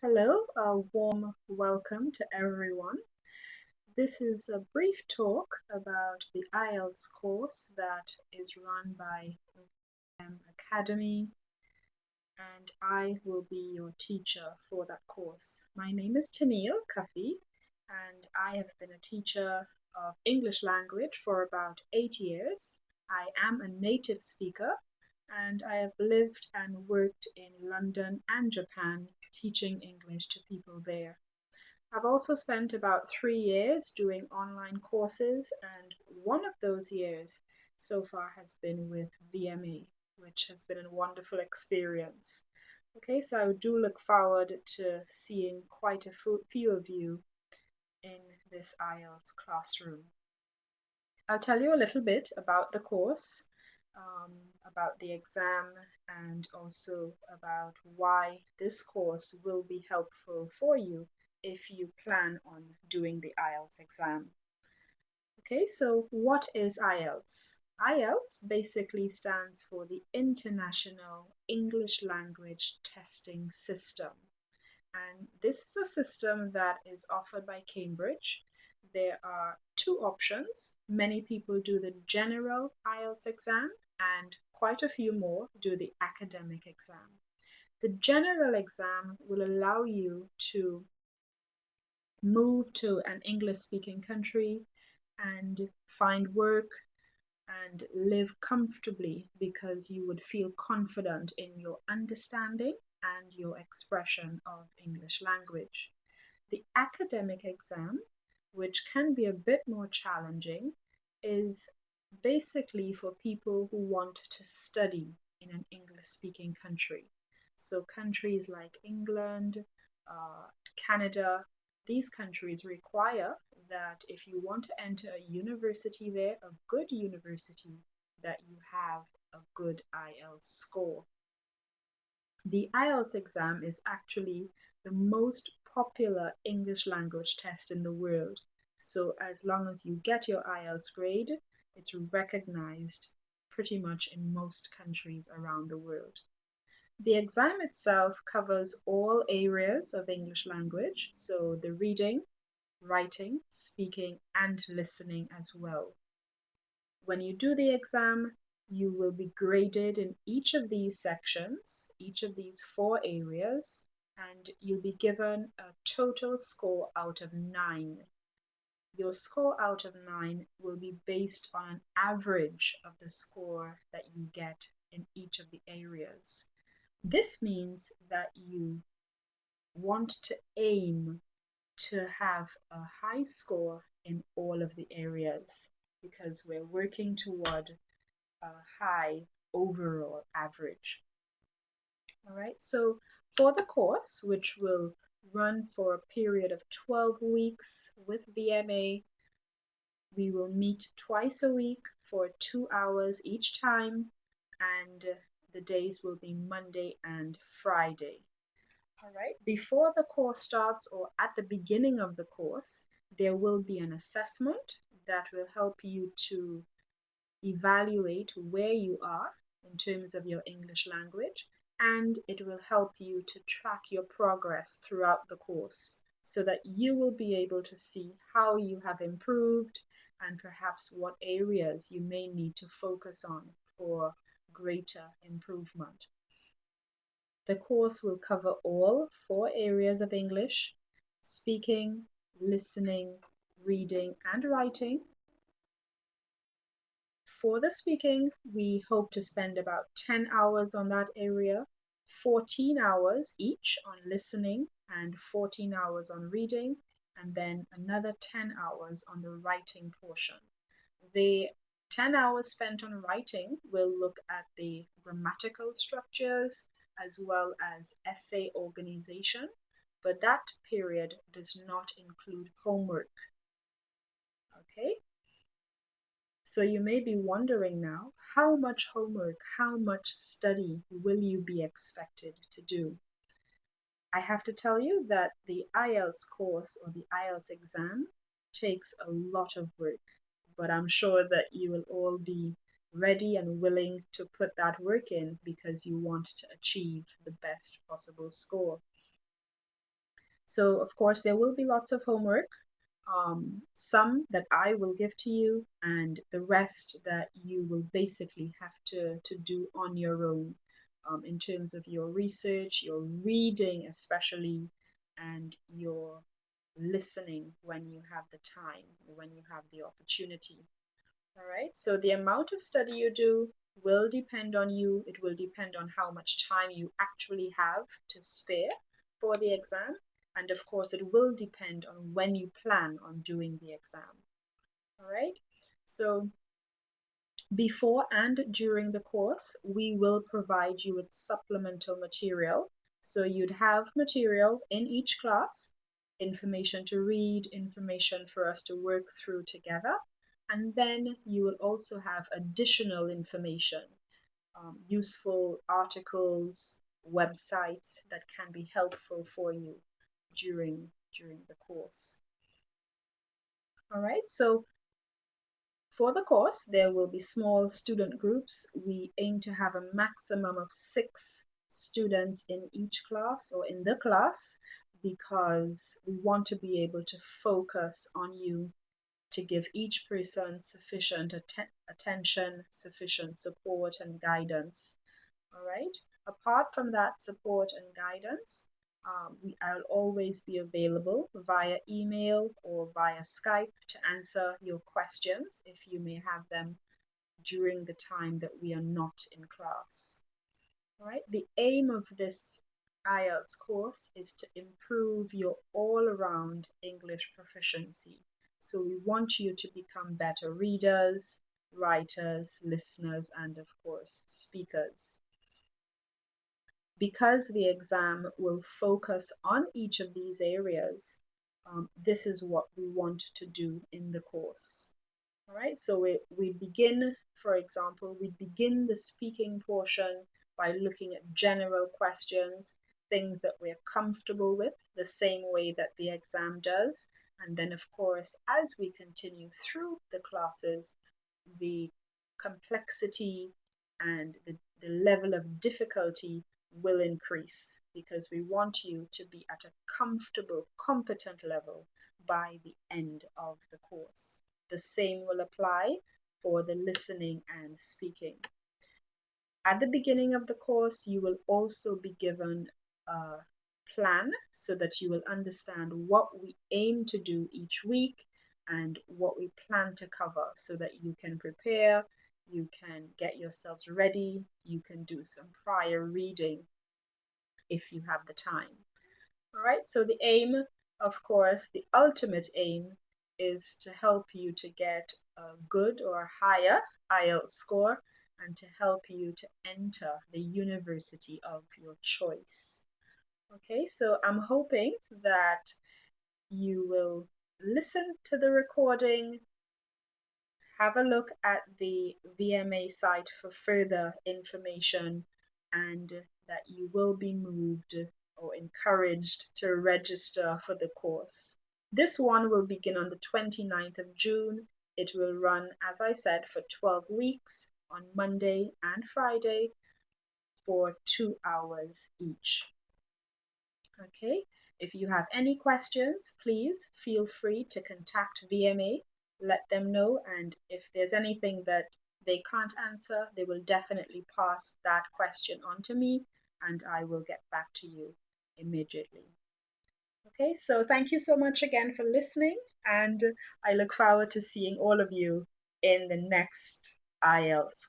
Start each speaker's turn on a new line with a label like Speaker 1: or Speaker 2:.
Speaker 1: Hello, a warm welcome to everyone. This is a brief talk about the IELTS course that is run by Academy, and I will be your teacher for that course. My name is Tennille Kafi, and I have been a teacher of English language for about 8 years. I am a native speaker, and I have lived and worked in London and Japan teaching English to people there. I've also spent about 3 years doing online courses, and one of those years so far has been with VMA, which has been a wonderful experience. Okay, so I do look forward to seeing quite a few of you in this IELTS classroom. I'll tell you a little bit about the course, about the exam, and also about why this course will be helpful for you if you plan on doing the IELTS exam. Okay, so what is IELTS? IELTS basically stands for the International English Language Testing System. And this is a system that is offered by Cambridge. There are two options. Many people do the general IELTS exam, and quite a few more do the academic exam. The general exam will allow you to move to an English speaking country and find work and live comfortably because you would feel confident in your understanding and your expression of English language. The academic exam, which can be a bit more challenging, is basically for people who want to study in an English speaking country. So, countries like England, uh, Canada, these countries require that if you want to enter a university there, a good university, that you have a good IELTS score. The IELTS exam is actually the most popular English language test in the world. So as long as you get your IELTS grade, it's recognized pretty much in most countries around the world. The exam itself covers all areas of English language, so the reading, writing, speaking, and listening as well. When you do the exam, you will be graded in each of these sections, each of these four areas, and you'll be given a total score out of 9. Your score out of 9 will be based on an average of the score that you get in each of the areas. This means that you want to aim to have a high score in all of the areas because we're working toward a high overall average. All right, so for the course, which will run for a period of 12 weeks with VMA, we will meet twice a week for 2 hours each time, and the days will be Monday and Friday. All right, before the course starts or at the beginning of the course, there will be an assessment that will help you to evaluate where you are in terms of your English language, and it will help you to track your progress throughout the course so that you will be able to see how you have improved and perhaps what areas you may need to focus on for greater improvement. The course will cover all four areas of English: speaking, listening, reading, and writing. For the speaking, we hope to spend about 10 hours on that area, 14 hours each on listening, and 14 hours on reading, and then another 10 hours on the writing portion. The 10 hours spent on writing will look at the grammatical structures as well as essay organization, but that period does not include homework. Okay? So you may be wondering now, how much homework, how much study will you be expected to do? I have to tell you that the IELTS course or the IELTS exam takes a lot of work, but I'm sure that you will all be ready and willing to put that work in because you want to achieve the best possible score. So of course there will be lots of homework, some that I will give to you, and the rest that you will basically have to do on your own, in terms of your research, your reading especially, and your listening when you have the time, when you have the opportunity. All right, so the amount of study you do will depend on you. It will depend on how much time you actually have to spare for the exam. And of course, it will depend on when you plan on doing the exam. All right, so before and during the course, we will provide you with supplemental material. So you'd have material in each class, information to read, information for us to work through together, and then you will also have additional information, useful articles, websites that can be helpful for you during the course. All right, so for the course, there will be small student groups. We aim to have a maximum of 6 students in each class or in the class, because we want to be able to focus on you, to give each person sufficient attention, sufficient support and guidance. All right. Apart from that support and guidance, I'll always be available via email or via Skype to answer your questions if you may have them during the time that we are not in class. All right. The aim of this IELTS course is to improve your all-around English proficiency. So we want you to become better readers, writers, listeners, and of course, speakers. Because the exam will focus on each of these areas, this is what we want to do in the course. All right, so we begin, for example, we begin the speaking portion by looking at general questions, things that we're comfortable with, the same way that the exam does. And then, of course, as we continue through the classes, the complexity and the level of difficulty will increase, because we want you to be at a comfortable, competent level by the end of the course. The same will apply for the listening and speaking. At the beginning of the course, you will also be given a plan so that you will understand what we aim to do each week and what we plan to cover, so that you can prepare, you can get yourselves ready, you can do some prior reading if you have the time. All right, so the aim, of course, the ultimate aim is to help you to get a good or higher IELTS score and to help you to enter the university of your choice. Okay, so I'm hoping that you will listen to the recording, have a look at the VMA site for further information, and that you will be moved or encouraged to register for the course. This one will begin on the 29th of June. It will run, as I said, for 12 weeks on Monday and Friday for 2 hours each. Okay, if you have any questions, please feel free to contact VMA, let them know, and if there's anything that they can't answer, they will definitely pass that question on to me and I will get back to you immediately. Okay, so thank you so much again for listening, and I look forward to seeing all of you in the next IELTS